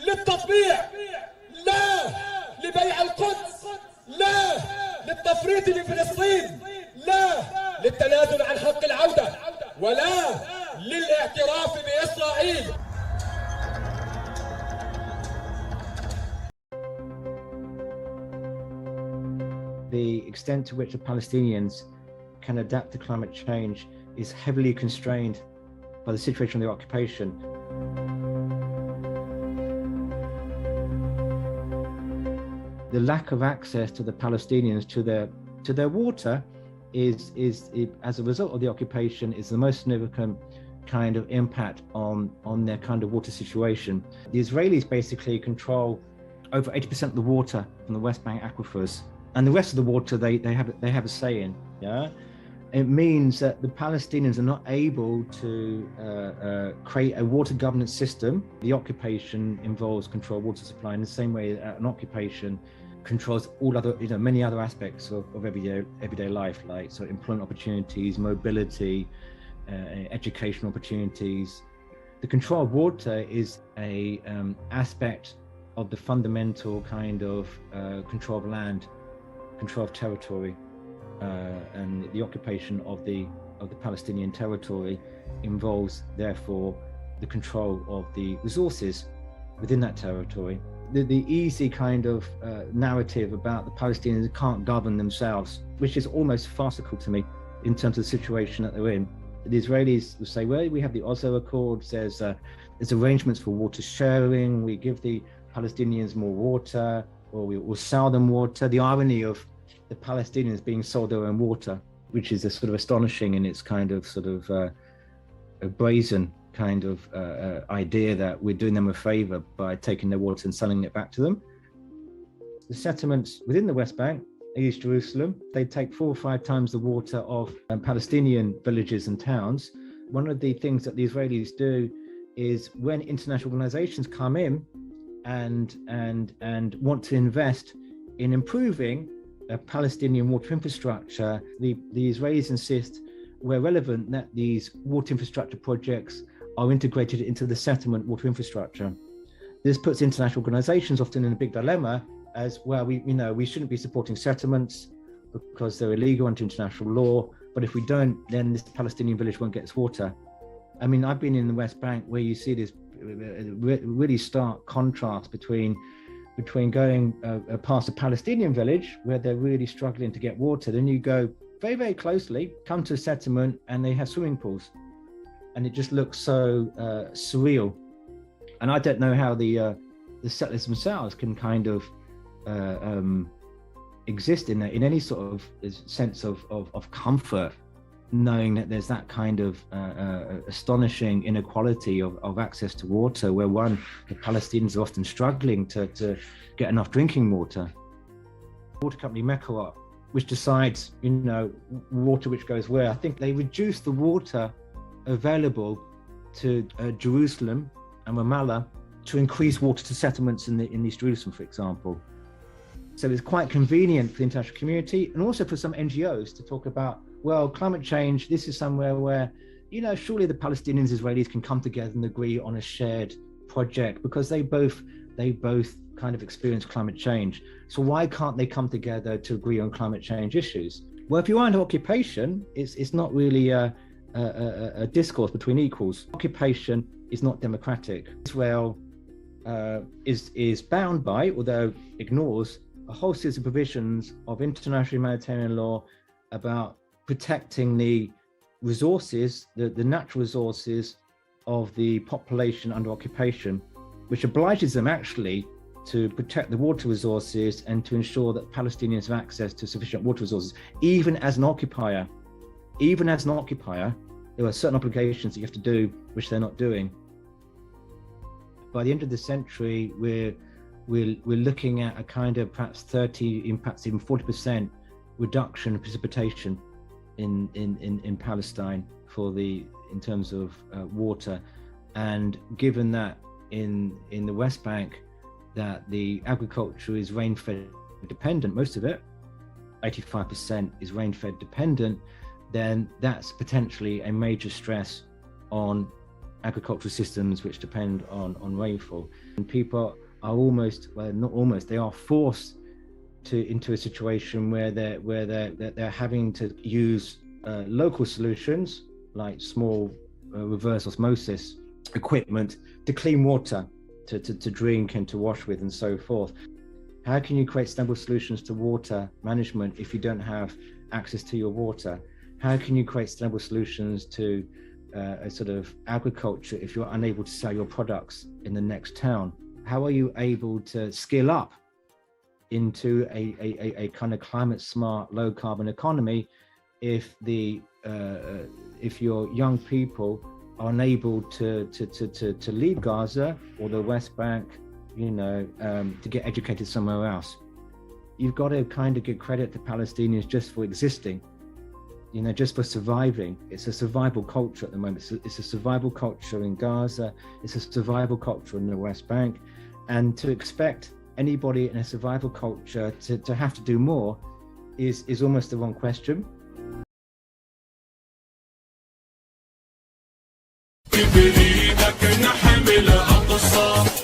للتطبيع، لا لبيع القدس، لا للتفريط لفلسطين، لا للتنازل عن حق العودة، ولا للاعتراف بإسرائيل. The extent to which the Palestinians can adapt to climate change is heavily constrained by the situation of the occupation. The lack of access to the Palestinians to their water is as a result of the occupation is the most significant kind of impact on their kind of water situation. The Israelis basically control over 80% of the water from the West Bank aquifers, and the rest of the water they have a say in. Yeah, it means that the Palestinians are not able to create a water governance system. The occupation involves control of water supply in the same way that an occupation controls all other, many other aspects of everyday life, like so employment opportunities, mobility, education opportunities. The control of water is a aspect of the fundamental kind of control of land, control of territory, and the occupation of the Palestinian territory involves therefore the control of the resources within that territory. The easy kind of narrative about the Palestinians can't govern themselves, which is almost farcical to me in terms of the situation that they're in. The Israelis will say, well, we have the Oslo Accords, there's arrangements for water sharing, we give the Palestinians more water, or we will sell them water. The irony of the Palestinians being sold their own water, which is a sort of astonishing in its kind of sort of a brazen kind of idea that we're doing them a favor by taking their water and selling it back to them. The settlements within the West Bank, East Jerusalem, they take 4 or 5 times the water of Palestinian villages and towns. One of the things that the Israelis do is when international organizations come in and want to invest in improving Palestinian water infrastructure, the Israelis insist, where relevant, that these water infrastructure projects are integrated into the settlement water infrastructure. This puts international organizations often in a big dilemma, as well. We shouldn't be supporting settlements because they're illegal under international law, but if we don't, then this Palestinian village won't get its water. I mean, I've been in the West Bank where you see this really stark contrast between going past a Palestinian village where they're really struggling to get water, then you go very, very closely, come to a settlement and they have swimming pools, and it just looks so surreal. And I don't know how the settlers themselves can kind of exist in any sort of sense of comfort, knowing that there's that kind of astonishing inequality of access to water, where the Palestinians are often struggling to get enough drinking water. Water company Mekawat, which decides, water which goes where. I think they reduce the water available to Jerusalem and Ramallah to increase water to settlements in East Jerusalem, for example. So it's quite convenient for the international community and also for some NGOs to talk about, well, climate change, this is somewhere where, surely the Palestinians and Israelis can come together and agree on a shared project, because they both kind of experience climate change. So why can't they come together to agree on climate change issues? Well, if you're under occupation, it's not really a discourse between equals. Occupation is not democratic. Israel is bound by, although ignores, a whole series of provisions of international humanitarian law about protecting the resources, the natural resources of the population under occupation, which obliges them actually to protect the water resources and to ensure that Palestinians have access to sufficient water resources. Even as an occupier, there are certain obligations that you have to do, which they're not doing. By the end of the century, we're looking at a kind of perhaps 30, perhaps even 40% reduction in precipitation in Palestine in terms of water. And given that in the West Bank, that the agriculture is rain-fed dependent, most of it, 85% is rain-fed dependent, then that's potentially a major stress on agricultural systems which depend on rainfall. And people are almost, well, not almost, they are forced into a situation where they're having to use local solutions like small reverse osmosis equipment to clean water to drink and to wash with and so forth. How can you create sustainable solutions to water management if you don't have access to your water? How can you create sustainable solutions to a sort of agriculture if you're unable to sell your products in the next town? How are you able to scale up into a kind of climate smart, low carbon economy if your young people are unable to leave Gaza or the West Bank, to get educated somewhere else? You've got to kind of give credit to Palestinians just for existing, just for surviving. It's a survival culture at the moment. It's a survival culture in Gaza. It's a survival culture in the West Bank. And to expect anybody in a survival culture to have to do more is almost the wrong question. بإيدك نحمل أقصى